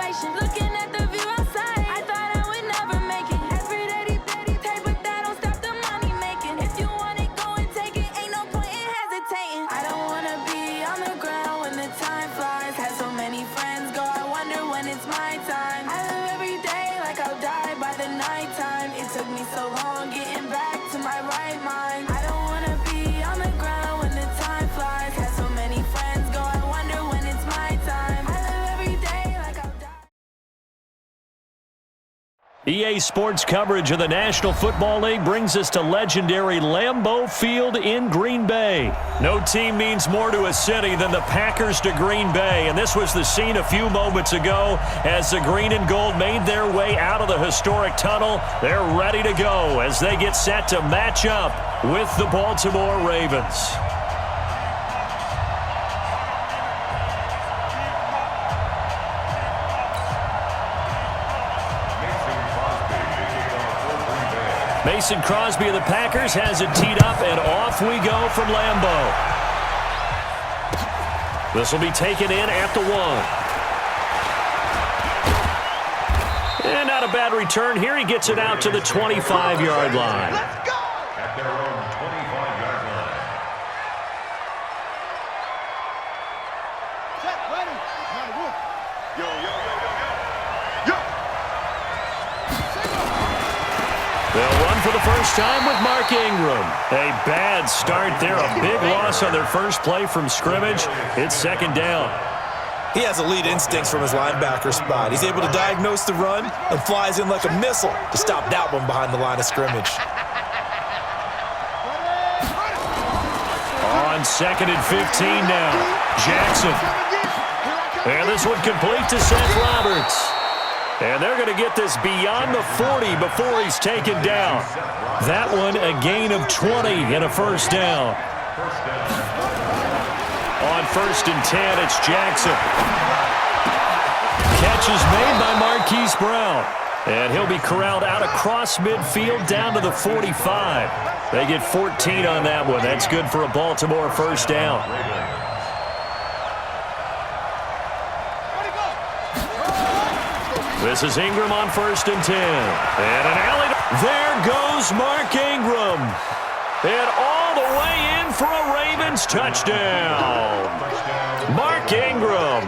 situation. Looking at the view outside, I thought I would never make it. Every day, pay, but that don't stop the money making. If you want it, go and take it. Ain't no point in hesitating. I don't wanna be on the ground when the time flies. Had so many friends go, I wonder when it's my time. I live every day like I'll die by the nighttime. It took me so long getting back to my right mind. I don't wanna be on the ground when the time flies. Had so many friends go, I wonder when it's my time. I live every day like I'll die. EA Sports coverage of the National Football League brings us to legendary Lambeau Field in Green Bay. No team means more to a city than the Packers to Green Bay, and this was the scene a few moments ago as the green and gold made their way out of the historic tunnel. They're ready to go as they get set to match up with the Baltimore Ravens. Mason Crosby of the Packers has it teed up, and off we go from Lambeau. This will be taken in at the 1. And not a bad return here. He gets it out to the 25-yard line. Let's go! At their own 25-yard line. Set, ready. Yo, yo, yo, yo, yo. They'll run for the first time with Mark Ingram. A bad start there. A big loss on their first play from scrimmage. It's second down. He has elite instincts from his linebacker spot. He's able to diagnose the run and flies in like a missile to stop that one behind the line of scrimmage. On second and 15 now. Jackson. And this one complete to Seth Roberts. And they're going to get this beyond the 40 before he's taken down. That one a gain of 20 and a first down. On first and 10, it's Jackson. Catch is made by Marquise Brown. And he'll be corralled out across midfield down to the 45. They get 14 on that one. That's good for a Baltimore first down. This is Ingram on first and 10. And an alley. There goes Mark Ingram. And all the way in for a Ravens touchdown. Mark Ingram,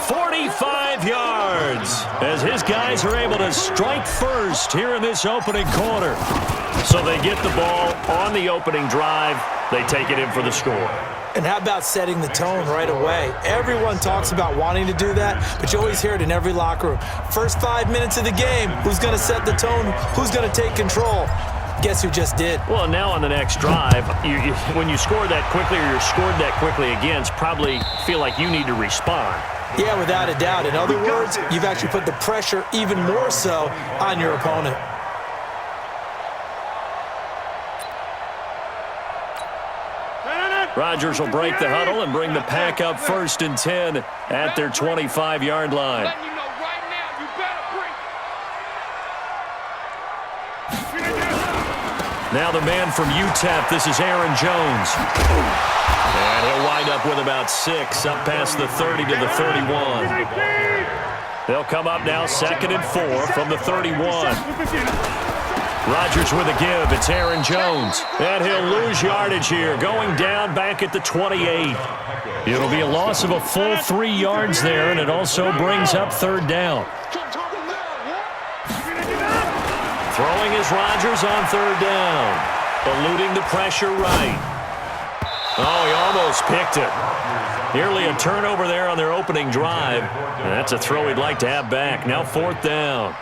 45 yards, as his guys are able to strike first here in this opening quarter. So they get the ball on the opening drive. They take it in for the score. And how about setting the tone right away? Everyone talks about wanting to do that, but you always hear it in every locker room. First 5 minutes of the game, who's going to set the tone? Who's going to take control? Guess who just did? Well, now on the next drive, when you score that quickly or you're scored that quickly again, probably feel like you need to respond. Yeah, without a doubt. In other words, you've actually put the pressure even more so on your opponent. Rodgers will break the huddle and bring the Pack up first and 10 at their 25-yard line. Now the man from UTEP, this is Aaron Jones. And he'll wind up with about 6, up past the 30 to the 31. They'll come up now second and 4 from the 31. Rodgers with a give. It's Aaron Jones. And he'll lose yardage here, going down back at the 28. It'll be a loss of a full 3 yards there, and it also brings up third down. Throwing is Rodgers on third down. Eluding the pressure right. Oh, he almost picked it. Nearly a turnover there on their opening drive. And that's a throw he'd like to have back. Now fourth down.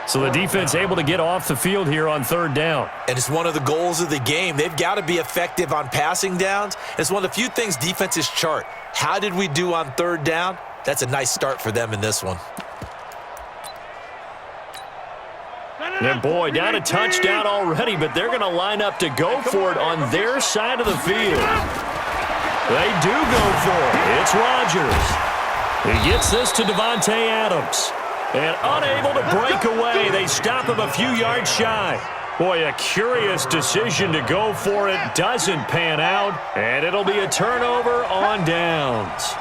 So the defense able to get off the field here on third down. And it's one of the goals of the game. They've got to be effective on passing downs. It's one of the few things defenses chart. How did we do on third down? That's a nice start for them in this one. And boy, down a touchdown already, but they're going to line up to go for it on their side of the field. They do go for it. It's Rodgers. He gets this to Devontae Adams. And unable to break away, they stop him a few yards shy. Boy, a curious decision to go for it. Doesn't pan out, and it'll be a turnover on downs.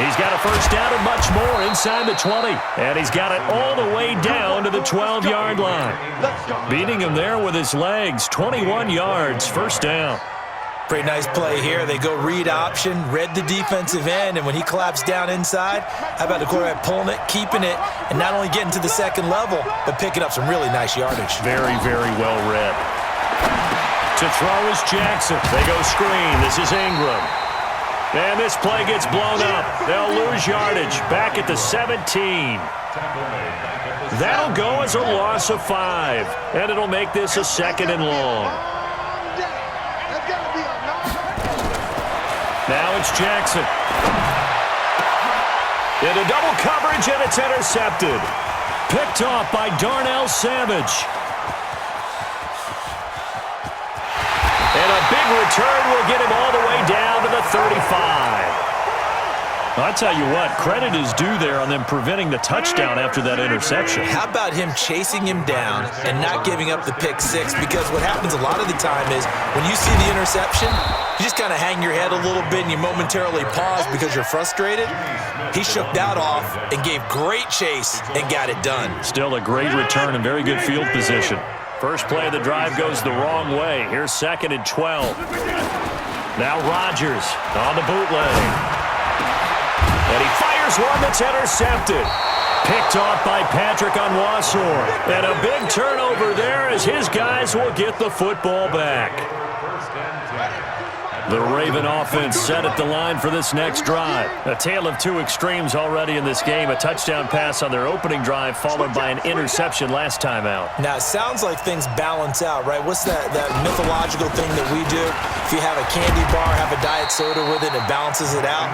He's got a first down and much more inside the 20. And he's got it all the way down to the 12-yard line. Beating him there with his legs, 21 yards, first down. Pretty nice play here. They go read option, read the defensive end, and when he collapsed down inside, how about the quarterback pulling it, keeping it, and not only getting to the second level, but picking up some really nice yardage. Very, very well read. To throw is Jackson. They go screen. This is Ingram. And this play gets blown up. They'll lose yardage back at the 17. That'll go as a loss of 5, and it'll make this a second and long. Now it's Jackson. Into double coverage, and it's intercepted. Picked off by Darnell Savage. And a big return will get him all the way down to the 35. I'll tell you what, credit is due there on them preventing the touchdown after that interception. How about him chasing him down and not giving up the pick six? Because what happens a lot of the time is when you see the interception, you just kind of hang your head a little bit and you momentarily pause because you're frustrated. He shook that off and gave great chase and got it done. Still a great return and very good field position. First play of the drive goes the wrong way. Here's second and 12. Now Rodgers on the bootleg. And he fires one that's intercepted. Picked off by Patrick Onwuasor. And a big turnover there as his guys will get the football back. The Raven offense set at the line for this next drive. A tale of two extremes already in this game. A touchdown pass on their opening drive followed by an interception last time out. Now, it sounds like things balance out, right? What's that mythological thing that we do? If you have a candy bar, have a diet soda with it, it balances it out.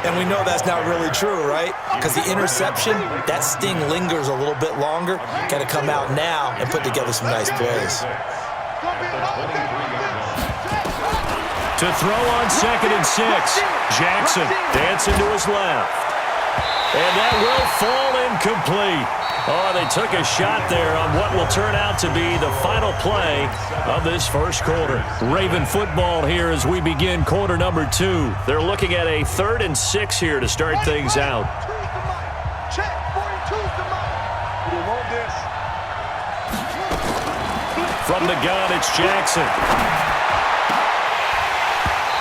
And we know that's not really true, right? Because the interception, that sting lingers a little bit longer. Got to come out now and put together some nice plays. To throw on second and 6. Jackson dancing to his left. And that will fall incomplete. Oh, they took a shot there on what will turn out to be the final play of this first quarter. Raven football here as we begin quarter number 2. They're looking at a 3rd and 6 here to start things out. From the gun, it's Jackson.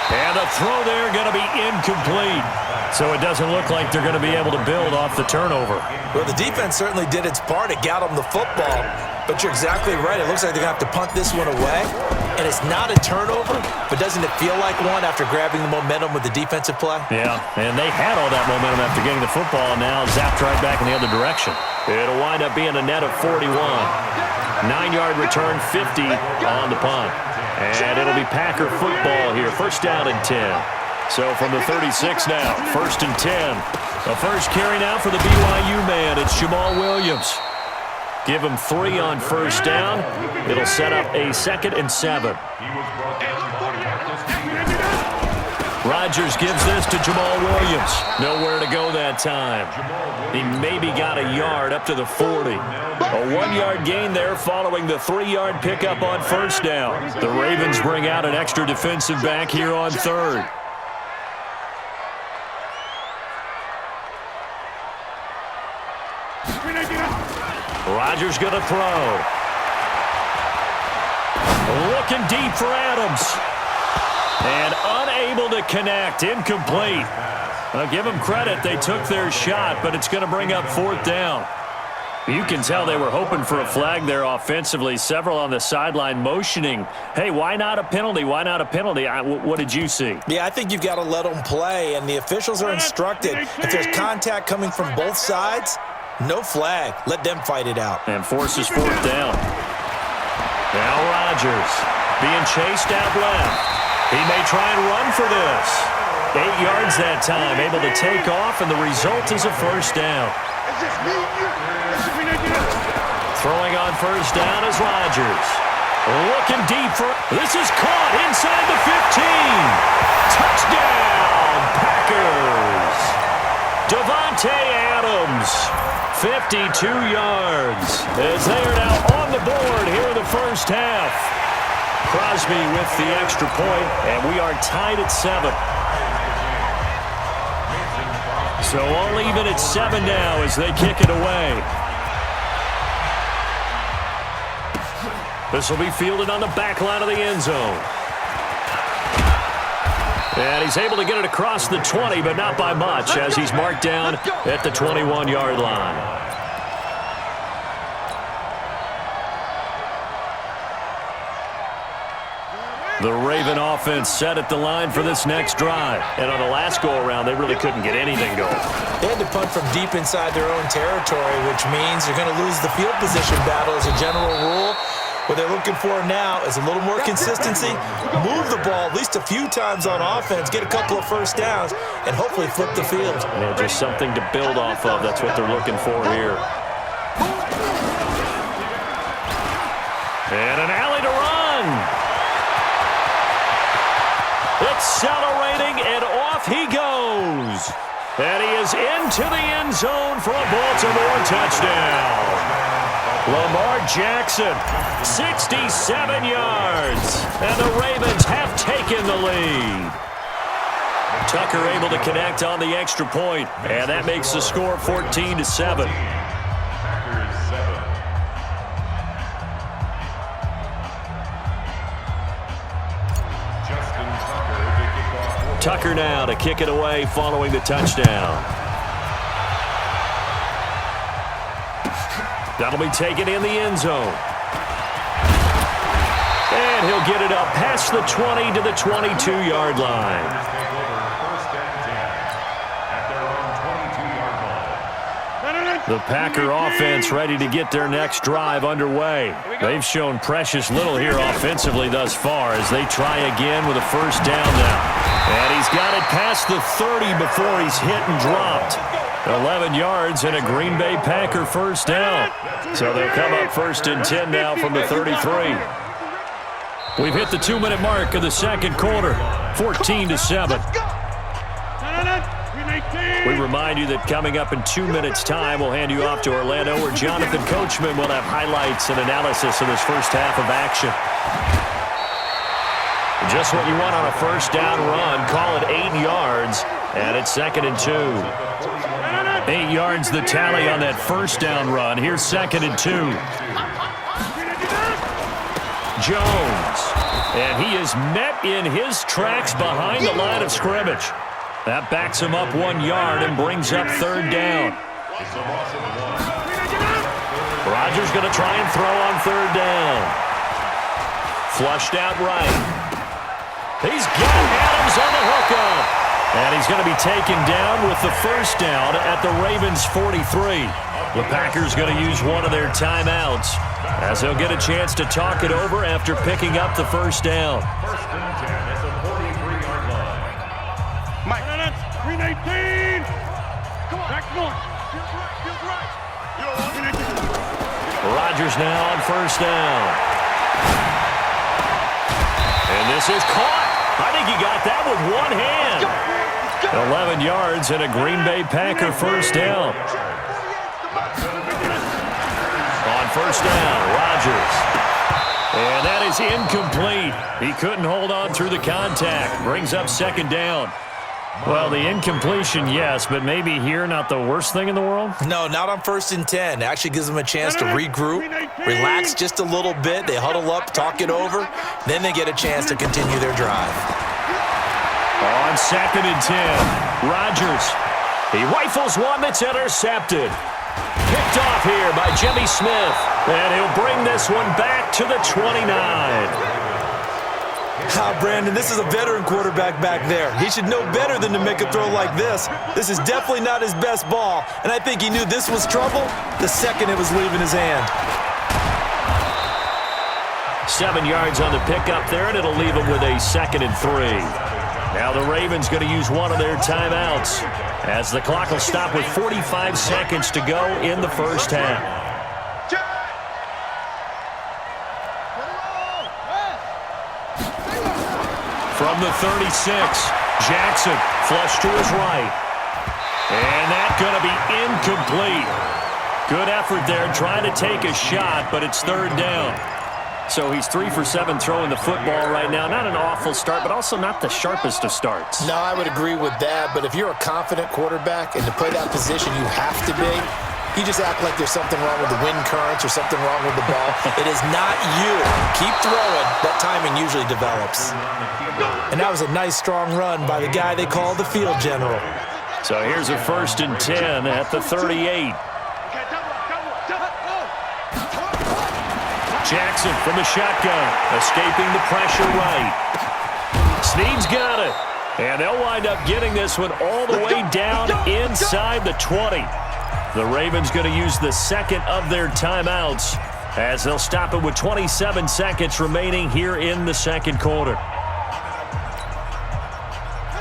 And a throw there going to be incomplete. So it doesn't look like they're going to be able to build off the turnover. Well, the defense certainly did its part. It got them the football. But you're exactly right. It looks like they're going to have to punt this one away. And it's not a turnover, but doesn't it feel like one after grabbing the momentum with the defensive play? Yeah, and they had all that momentum after getting the football, and now zapped right back in the other direction. It'll wind up being a net of 41. 9-yard return, 50 on the punt. And it'll be Packer football here. First down and 10. So from the 36 now, first and 10. The first carry now for the BYU man. It's Jamal Williams. Give him 3 on first down. It'll set up a 2nd and 7. Rodgers gives this to Jamal Williams. Nowhere to go that time. He maybe got a yard up to the 40. A 1-yard gain there following the 3-yard pickup on first down. The Ravens bring out an extra defensive back here on 3rd. Rodgers going to throw. Looking deep for Adams. And unable to connect. Incomplete. I'll give them credit. They took their shot, but it's going to bring up 4th down. You can tell they were hoping for a flag there offensively. Several on the sideline motioning, hey, why not a penalty? Why not a penalty? What did you see? Yeah, I think you've got to let them play, and the officials are instructed. If there's contact coming from both sides, no flag. Let them fight it out. And forces 4th down. Now Rodgers being chased out left. He may try and run for this. 8 yards that time, able to take off, and the result is a first down. Throwing on first down is Rodgers. Looking deep for... This is caught inside the 15. Touchdown, Packers. Davante Adams, 52 yards, as they are now on the board here in the first half. Crosby with the extra point, and we are tied at 7. So all even at 7 now as they kick it away. This will be fielded on the back line of the end zone. And he's able to get it across the 20, but not by much, as he's marked down at the 21-yard line. The Raven offense set at the line for this next drive. And on the last go-around, they really couldn't get anything going. They had to punt from deep inside their own territory, which means you're going to lose the field position battle as a general rule. What they're looking for now is a little more consistency, move the ball at least a few times on offense, get a couple of first downs, and hopefully flip the field. Yeah, just something to build off of. That's what they're looking for here. And an alley to run. Accelerating, and off he goes. And he is into the end zone for a Baltimore touchdown. Lamar Jackson, 67 yards, and the Ravens have taken the lead. Tucker able to connect on the extra point, and that makes the score 14-7. Tucker now to kick it away following the touchdown. That'll be taken in the end zone. And he'll get it up past the 20 to the 22-yard line. The Packer offense ready to get their next drive underway. They've shown precious little here offensively thus far as they try again with a first down now. And he's got it past the 30 before he's hit and dropped. 11 yards and a Green Bay Packer first down. So they'll come up first and 10 now from the 33. We've hit the 2-minute mark of the second quarter, 14-7. We remind you that coming up in 2 minutes' time, we'll hand you off to Orlando, where Jonathan Coachman will have highlights and analysis of this first half of action. Just what you want on a first down run. Call it 8 yards, and it's 2nd and 2. 8 yards the tally on that first down run. Here's 2nd and 2. Jones, and he is met in his tracks behind the line of scrimmage. That backs him up 1 yard and brings up third down. Rodgers going to try and throw on third down. Flushed out right. He's got Adams on the hookup. And he's going to be taken down with the first down at the Ravens' 43. The Packers going to use one of their timeouts as they'll get a chance to talk it over after picking up the first down. First and 10 at the 43-yard line. Mike. 319. Come on. Back north. Feels right. Rodgers now on first down. And this is caught. I think he got that with one hand. 11 yards and a Green Bay Packer first down. On first down, Rodgers. And that is incomplete. He couldn't hold on through the contact. Brings up second down. Well, the incompletion, yes, but maybe here not the worst thing in the world? No, not on 1st and 10. It actually gives them a chance to regroup, relax just a little bit. They huddle up, talk it over. Then they get a chance to continue their drive. On 2nd and 10, Rodgers. He rifles one that's intercepted. Picked off here by Jimmy Smith. And he'll bring this one back to the 29. Brandon, this is a veteran quarterback back there. He should know better than to make a throw like this. This is definitely not his best ball, and I think he knew this was trouble the second it was leaving his hand. 7 yards on the pickup there, and it'll leave him with a 2nd and 3. Now the Ravens going to use one of their timeouts as the clock will stop with 45 seconds to go in the first half. From the 36, Jackson flush to his right. And that's going to be incomplete. Good effort there trying to take a shot, but it's third down. So he's 3 for 7 throwing the football right now. Not an awful start, but also not the sharpest of starts. No, I would agree with that. But if you're a confident quarterback and to play that position, you have to be. You just act like there's something wrong with the wind currents or something wrong with the ball. It is not you. Keep throwing. That timing usually develops. And that was a nice, strong run by the guy they call the field general. So here's a 1st and 10 at the 38. Jackson from the shotgun, escaping the pressure right. Snead's got it. And they'll wind up getting this one all the way down inside the 20. The Ravens going to use the second of their timeouts as they'll stop it with 27 seconds remaining here in the second quarter. Let's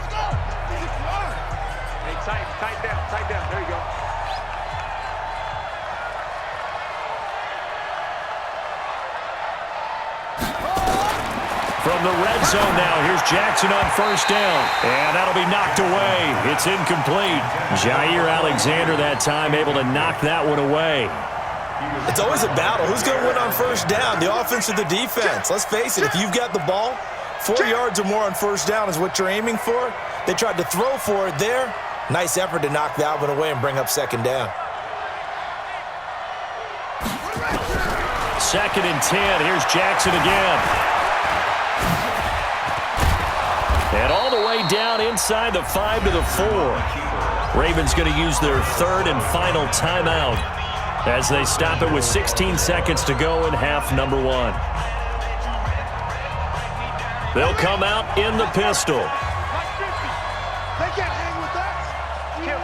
go. Hey, tight down. There you go. From the red zone now, here's Jackson on 1st down. And that'll be knocked away. It's incomplete. Jair Alexander that time able to knock that one away. It's always a battle. Who's going to win on 1st down, the offense or the defense? Let's face it, if you've got the ball, 4 yards or more on 1st down is what you're aiming for. They tried to throw for it there. Nice effort to knock that one away and bring up 2nd down. 2nd and 10. Here's Jackson again. And all the way down inside the 5 to the 4. Ravens going to use their 3rd and final timeout as they stop it with 16 seconds to go in half number 1. They'll come out in the pistol. They can't hang with us. Kill.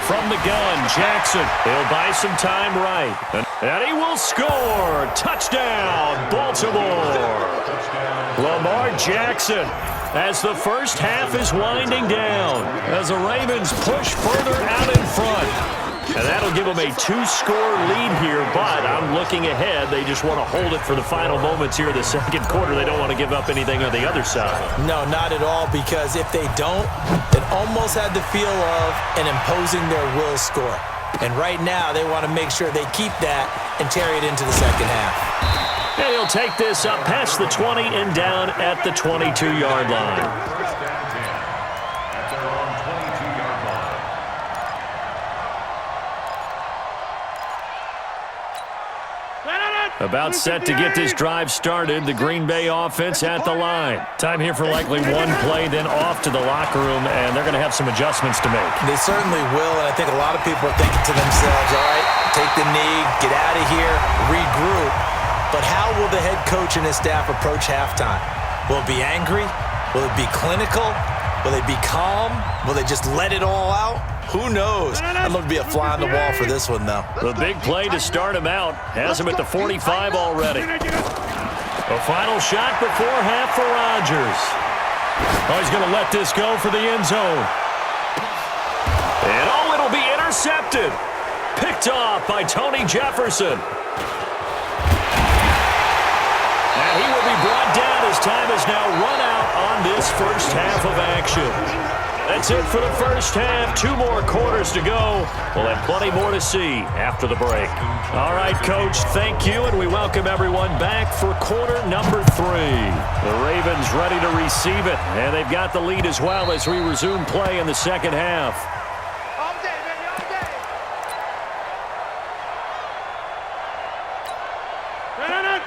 From the gun, Jackson. He'll buy some time right. And he will score. Touchdown, Baltimore. Lamar Jackson as the first half is winding down as the Ravens push further out in front. And that'll give them a 2-score lead here, but I'm looking ahead. They just want to hold it for the final moments here of the second quarter. They don't want to give up anything on the other side. No, not at all, because if they don't, it almost had the feel of an imposing their will score. And right now, they want to make sure they keep that and carry it into the second half. And he'll take this up past the 20 and down at the 22-yard line. About set to get this drive started, the Green Bay offense at the line. Time here for likely one play, then off to the locker room, and they're going to have some adjustments to make. They certainly will, and I think a lot of people are thinking to themselves, all right, take the knee, get out of here, regroup. But how will the head coach and his staff approach halftime? Will it be angry? Will it be clinical? Will they be calm? Will they just let it all out? Who knows? I'd love to be a fly on the wall for this one, though. The big play to start him out has him at the 45 already. A final shot before half for Rodgers. Oh, he's going to let this go for the end zone. And oh, it'll be intercepted. Picked off by Tony Jefferson. And he will be brought down as time is now run out on this first half of action. That's it for the first half. 2 more quarters to go. We'll have plenty more to see after the break. All right, Coach, thank you, and we welcome everyone back for quarter number 3. The Ravens ready to receive it, and they've got the lead as well as we resume play in the second half. All day, baby, all day.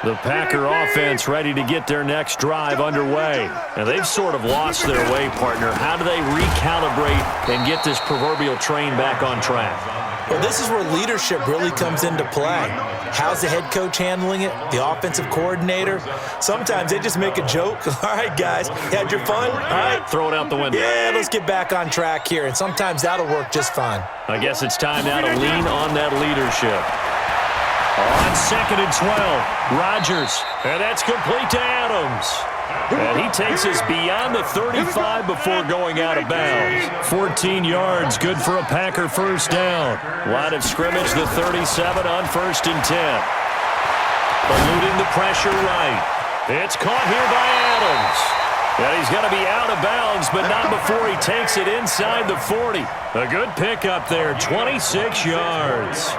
The Packer offense ready to get their next drive underway. And they've sort of lost their way, partner. How do they recalibrate and get this proverbial train back on track? Well, this is where leadership really comes into play. How's the head coach handling it? The offensive coordinator? Sometimes they just make a joke. All right, guys, you had your fun? All right. Throw it out the window. Yeah, let's get back on track here. And sometimes that'll work just fine. I guess it's time now to lean on that leadership. On 2nd and 12, Rodgers, and that's complete to Adams. And he takes us beyond the 35 before going out of bounds. 14 yards, good for a Packer first down. Line of scrimmage, the 37 on 1st and 10. Eluding the pressure right. It's caught here by Adams. And he's going to be out of bounds, but not before he takes it inside the 40. A good pickup there, 26 yards.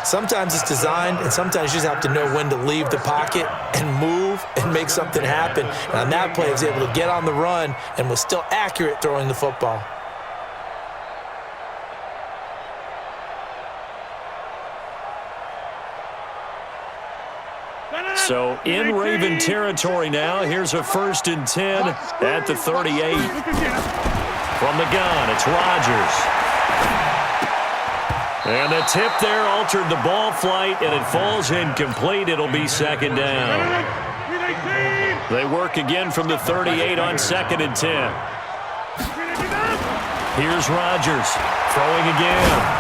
Sometimes it's designed, and sometimes you just have to know when to leave the pocket and move and make something happen. And on that play, he was able to get on the run and was still accurate throwing the football. So in Raven territory now, here's a 1st and 10 at the 38. From the gun, it's Rodgers. And the tip there altered the ball flight, and it falls incomplete. It'll be 2nd down. They work again from the 38 on 2nd and 10. Here's Rodgers throwing again.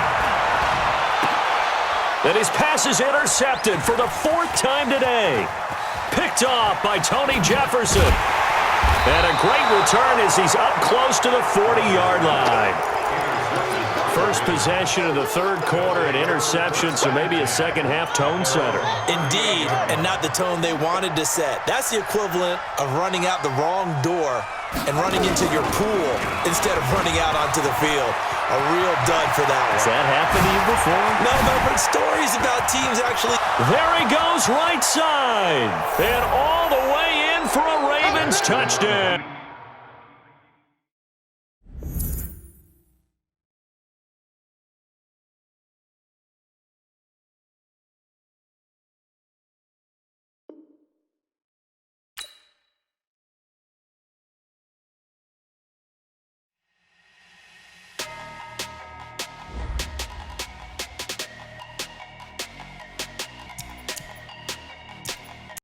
And his pass is intercepted for the 4th time today. Picked off by Tony Jefferson. And a great return as he's up close to the 40-yard line. First possession of the 3rd quarter, an interception, so maybe a second-half tone setter. Indeed, and not the tone they wanted to set. That's the equivalent of running out the wrong door and running into your pool instead of running out onto the field. A real dud for that one. Has that happened to you before? No, but stories about teams actually. There he goes, right side. And all the way in for a Ravens touchdown.